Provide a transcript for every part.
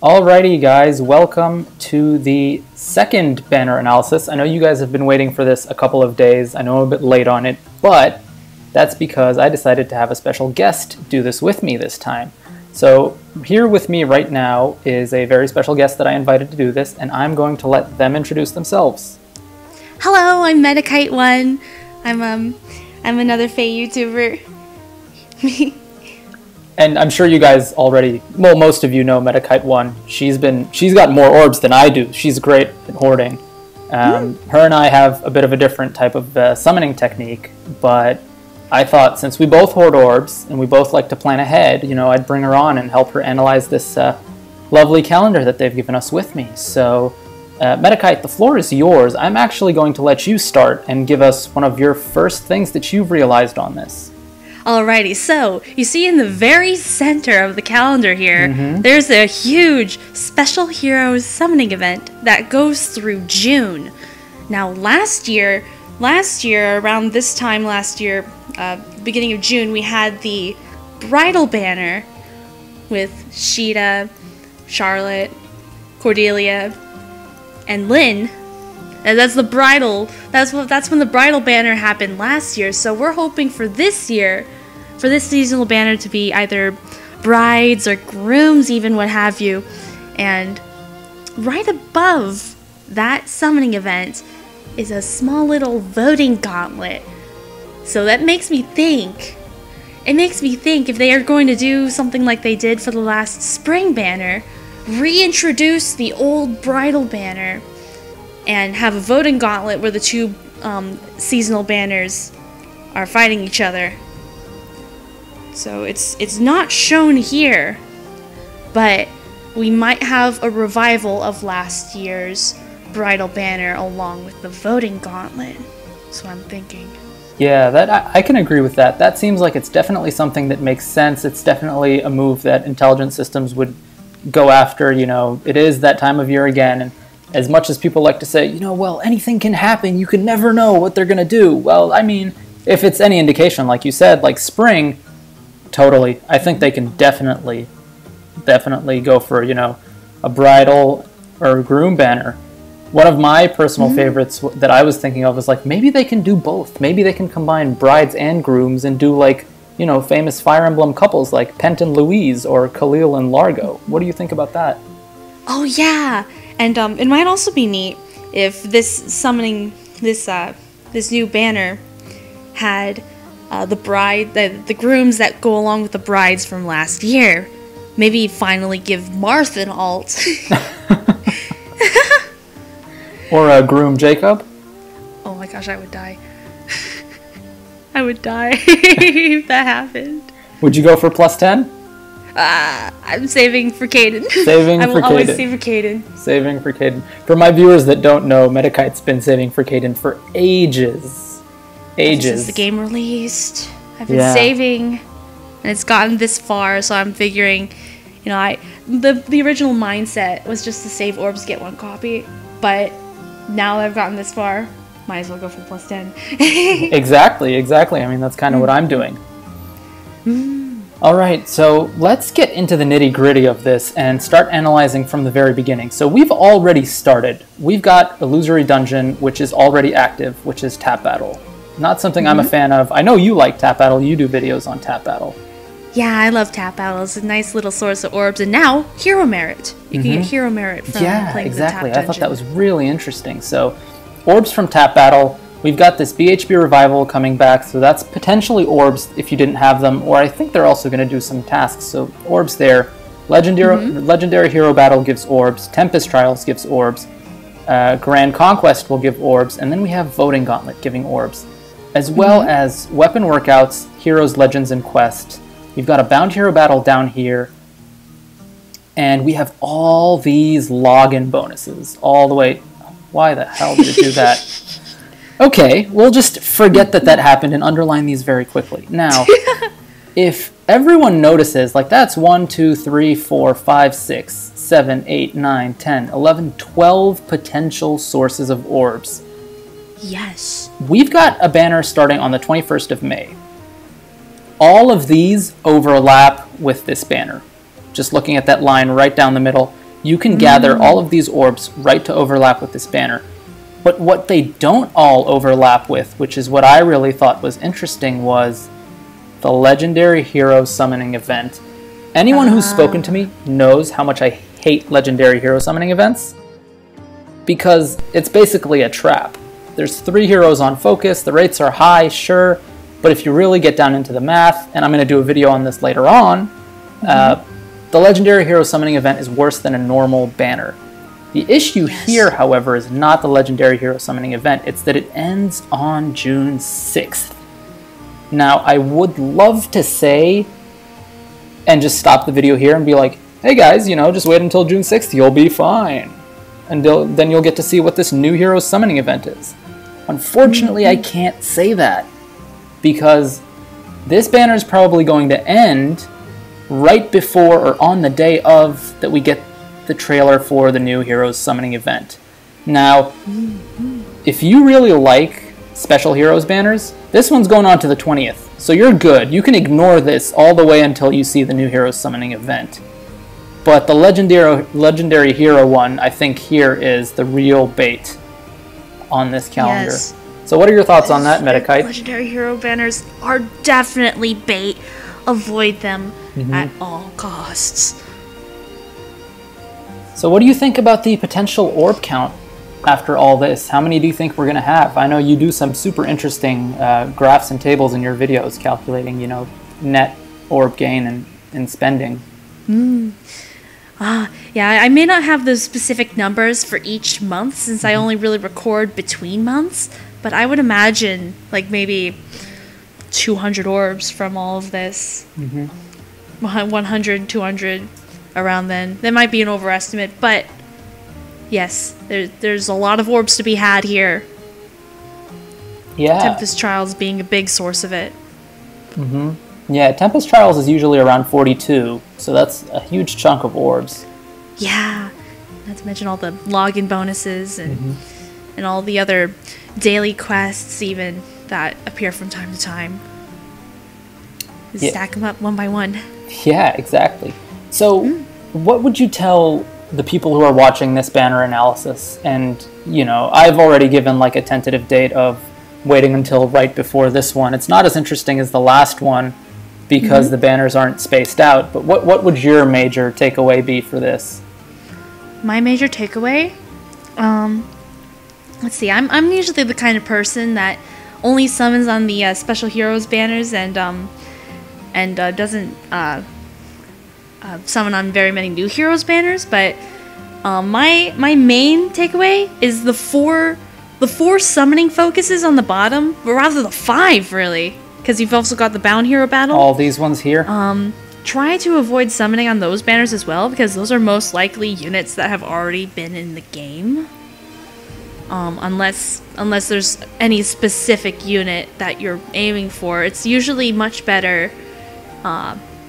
Alrighty guys, welcome to the second banner analysis. I know you guys have been waiting for this a couple of days. I know I'm a bit late on it, but that's because I decided to have a special guest do this with me this time. So here with me right now is a very special guest that I invited to do this, and I'm going to let them introduce themselves. Hello, I'm MetaKite1. I'm another Fae YouTuber. And I'm sure you guys already, well, most of you know MetaKite1. She's got more orbs than I do. She's great at hoarding. Her and I have a bit of a different type of summoning technique, but I thought since we both hoard orbs and we both like to plan ahead, you know, I'd bring her on and help her analyze this lovely calendar that they've given us with me. So, MetaKite, the floor is yours. I'm actually going to let you start and give us one of your first things that you've realized on this. Alrighty, so you see in the very center of the calendar here, there's a huge Special Heroes summoning event that goes through June. Now last year, around this time last year, beginning of June, we had the bridal banner with Sheeta, Charlotte, Cordelia, and Lynn. And that's the bridal. That's when the bridal banner happened last year. So we're hoping for this year, for this seasonal banner to be either brides or grooms, even what have you. And right above that summoning event is a small little voting gauntlet. So that makes me think. It makes me think if they are going to do something like they did for the last spring banner, reintroduce the old bridal banner and have a voting gauntlet where the two seasonal banners are fighting each other. So it's not shown here, but we might have a revival of last year's bridal banner along with the voting gauntlet. That's what I'm thinking. Yeah, I can agree with that. That seems like it's definitely something that makes sense. It's definitely a move that intelligent systems would go after. You know, it is that time of year again, and as much as people like to say, you know, well, anything can happen, you can never know what they're going to do. Well, I mean, if it's any indication, like you said, like spring, totally. I think they can definitely go for, you know, a bridal or groom banner. One of my personal favorites that I was thinking of was like, maybe they can do both. Maybe they can combine brides and grooms and do like, you know, famous Fire Emblem couples like Pent and Louise or Khalil and Largo. What do you think about that? Oh yeah! And it might also be neat if this new banner had the grooms that go along with the brides from last year. Maybe finally give Marth an alt. Or a groom Jacob. Oh my gosh, I would die. I would die if that happened. Would you go for +10? I'm saving for Caden. I will always save for Caden. Saving for Caden. For my viewers that don't know, MetaKite's been saving for Caden for ages. Ages. Since the game released. I've been saving, and it's gotten this far, so I'm figuring, you know, the original mindset was just to save orbs, get one copy, but now that I've gotten this far, might as well go for +10. Exactly. I mean, that's kind of what I'm doing. Alright, so let's get into the nitty-gritty of this and start analyzing from the very beginning. So we've already started. We've got Illusory Dungeon, which is already active, which is Tap Battle. Not something I'm a fan of. I know you like Tap Battle. You do videos on Tap Battle. Yeah, I love Tap Battle. It's a nice little source of orbs. And now, Hero Merit. You can get Hero Merit from playing the Tap Dungeon. I thought that was really interesting. So, orbs from Tap Battle. We've got this BHB Revival coming back, so that's potentially orbs if you didn't have them, or I think they're also going to do some tasks, so orbs there. Legendary Hero Battle gives orbs, Tempest Trials gives orbs, Grand Conquest will give orbs, and then we have Voting Gauntlet giving orbs, as well as Weapon Workouts, Heroes, Legends, and Quest. We've got a Bound Hero Battle down here, and we have all these login bonuses all the way. Why the hell did it do that? Okay, we'll just forget that happened and underline these very quickly. Now, if everyone notices, like that's 1, 2, 3, 4, 5, 6, 7, 8, 9, 10, 11, 12 potential sources of orbs. Yes. We've got a banner starting on the 21st of May. All of these overlap with this banner. Just looking at that line right down the middle. you can gather all of these orbs right to overlap with this banner. But what they don't all overlap with, which is what I really thought was interesting, was the Legendary Hero Summoning event. Anyone who's spoken to me knows how much I hate Legendary Hero Summoning events, because it's basically a trap. There's 3 heroes on focus, the rates are high, sure, but if you really get down into the math, and I'm going to do a video on this later on, the Legendary Hero Summoning event is worse than a normal banner. The issue here, however, is not the Legendary Hero Summoning event, it's that it ends on June 6th. Now, I would love to say, and just stop the video here and be like, hey guys, you know, just wait until June 6th, you'll be fine. And then you'll get to see what this new Hero Summoning event is. Unfortunately, I can't say that, because this banner is probably going to end right before or on the day of that we get the trailer for the new Heroes Summoning event. Now, if you really like Special Heroes banners, this one's going on to the 20th, so you're good. You can ignore this all the way until you see the new Heroes Summoning event. But the Legendary Hero one, I think here is the real bait on this calendar. Yes. So what are your thoughts on that, MetaKite? Legendary Hero banners are definitely bait. Avoid them at all costs. So what do you think about the potential orb count after all this? How many do you think we're going to have? I know you do some super interesting graphs and tables in your videos calculating, you know, net orb gain and spending. Yeah, I may not have those specific numbers for each month since I only really record between months, but I would imagine like maybe 200 orbs from all of this. 100, 200 around then. That might be an overestimate, but yes, there's a lot of orbs to be had here. Yeah. Tempest Trials being a big source of it. Yeah, Tempest Trials is usually around 42, so that's a huge chunk of orbs. Yeah, not to mention all the login bonuses and all the other daily quests even that appear from time to time. Stack them up one by one. Yeah, exactly. So what would you tell the people who are watching this banner analysis? And, you know, I've already given like a tentative date of waiting until right before this one. It's not as interesting as the last one because the banners aren't spaced out, but what would your major takeaway be for this? My major takeaway? Let's see, I'm usually the kind of person that only summons on the Special Heroes banners and doesn't summon on very many new heroes banners, but my main takeaway is the four summoning focuses on the bottom, but rather the 5 really, because you've also got the Bound Hero battle. All these ones here? Try to avoid summoning on those banners as well, because those are most likely units that have already been in the game. Unless there's any specific unit that you're aiming for, it's usually much better,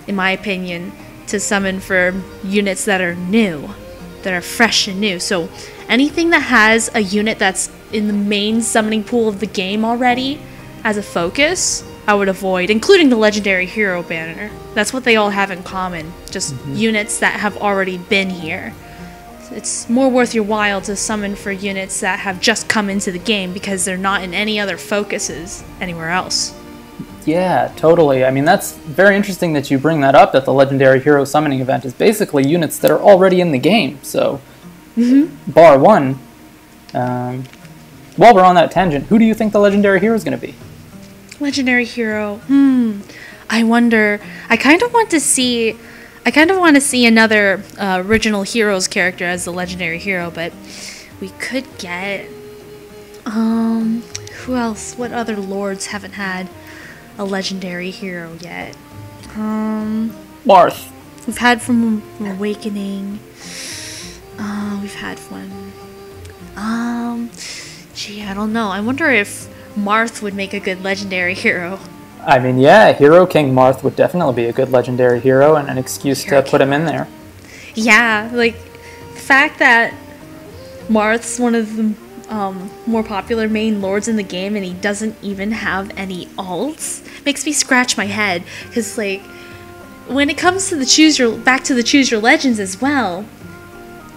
in my opinion, to summon for units that are new, that are fresh and new. So anything that has a unit that's in the main summoning pool of the game already as a focus, I would avoid, including the Legendary Hero banner. That's what they all have in common, just units that have already been here. It's more worth your while to summon for units that have just come into the game because they're not in any other focuses anywhere else. Yeah, totally. I mean, that's very interesting that you bring that up, that the Legendary Hero Summoning event is basically units that are already in the game, so bar one. While we're on that tangent, who do you think the Legendary Hero is going to be? Legendary Hero. I wonder. I kind of want to see another original Heroes character as the Legendary Hero, but we could get who else? What other lords haven't had a Legendary Hero yet? Marth. We've had from Awakening. We've had one. Gee, I don't know. I wonder if Marth would make a good Legendary Hero. I mean, yeah, Hero King Marth would definitely be a good Legendary Hero and an excuse to put him in there. Yeah, like, the fact that Marth's one of the more popular main lords in the game and he doesn't even have any alts makes me scratch my head. Because, like, when it comes to the Choose Your Legends as well,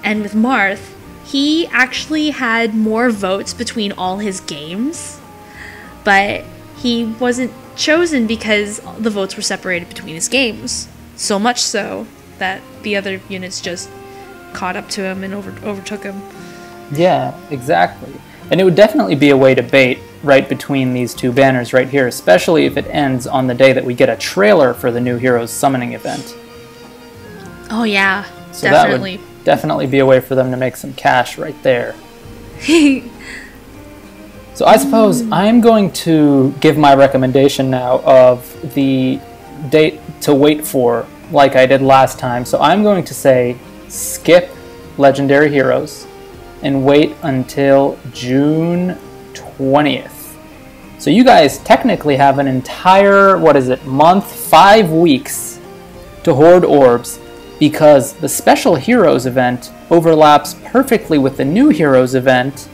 And with Marth, he actually had more votes between all his games, but he wasn't chosen because the votes were separated between his games. So much so that the other units just caught up to him and overtook him. Yeah, exactly. And it would definitely be a way to bait right between these two banners right here, especially if it ends on the day that we get a trailer for the new Heroes Summoning event. Oh yeah, So definitely. that would definitely be a way for them to make some cash right there. So I suppose I'm going to give my recommendation now of the date to wait for, like I did last time. So I'm going to say skip Legendary Heroes and wait until June 20th. So you guys technically have an entire, month, 5 weeks to hoard orbs, because the Special Heroes event overlaps perfectly with the New Heroes event,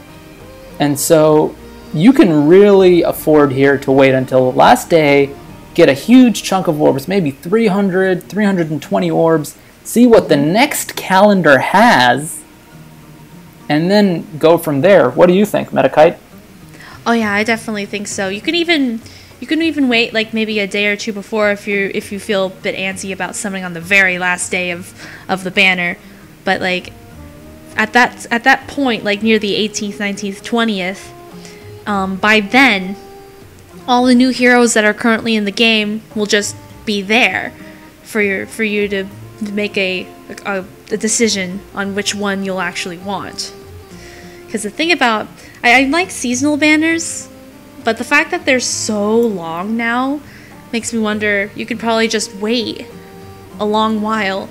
and so you can really afford here to wait until the last day, get a huge chunk of orbs, maybe 300, 320 orbs, see what the next calendar has, and then go from there. What do you think, MetaKite? Oh yeah, I definitely think so. You can even wait like maybe a day or two before if you feel a bit antsy about summoning on the very last day of the banner. But like at that point, like near the 18th, 19th, 20th, by then all the new heroes that are currently in the game will just be there for you to make a decision on which one you'll actually want. Because the thing about I like seasonal banners, but the fact that they're so long now makes me wonder, you could probably just wait a long while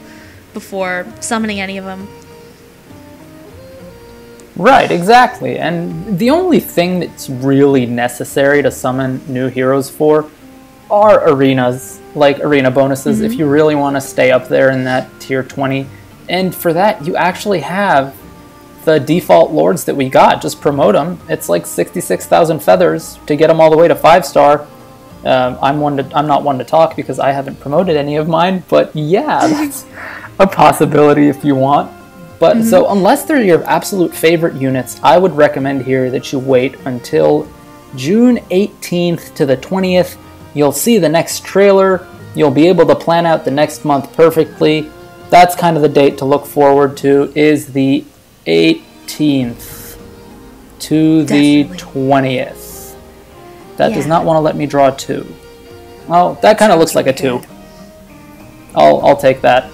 before summoning any of them. Right, exactly. And the only thing that's really necessary to summon new heroes for are arenas, like arena bonuses, if you really want to stay up there in that tier 20. And for that, you actually have the default lords that we got. Just promote them. It's like 66,000 feathers to get them all the way to 5-star. I'm not one to talk because I haven't promoted any of mine, but yeah, that's a possibility if you want. But so unless they're your absolute favorite units, I would recommend here that you wait until June 18th to the 20th. You'll see the next trailer. You'll be able to plan out the next month perfectly. That's kind of the date to look forward to, is the 18th to the 20th. That does not want to let me draw a 2. Oh, that kind of looks like a 2. I'll take that.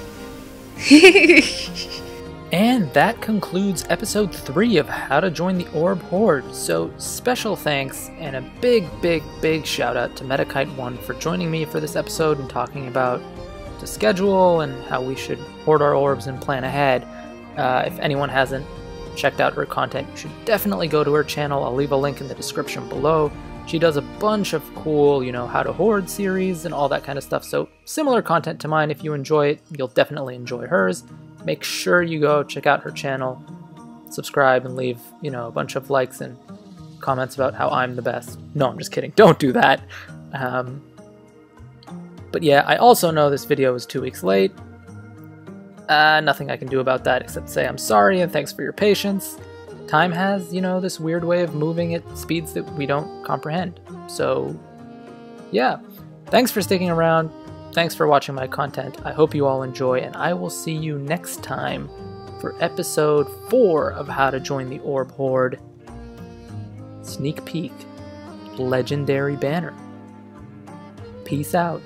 And that concludes episode 3 of How to Join the Orb Hoard. So special thanks and a big shout out to MetaKite1 for joining me for this episode and talking about the schedule and how we should hoard our orbs and plan ahead. If anyone hasn't checked out her content, you should definitely go to her channel. I'll leave a link in the description below. She does a bunch of cool, how to hoard series and all that kind of stuff. So similar content to mine. If you enjoy it, you'll definitely enjoy hers. Make sure you go check out her channel, subscribe, and leave, a bunch of likes and comments about how I'm the best. No, I'm just kidding. Don't do that. But yeah, I also know this video is 2 weeks late. Nothing I can do about that except say I'm sorry and thanks for your patience. Time has, this weird way of moving at speeds that we don't comprehend. So, yeah. Thanks for sticking around. Thanks for watching my content. I hope you all enjoy, and I will see you next time for episode 4 of How to Join the Orb Hoard. Sneak peek. Legendary banner. Peace out.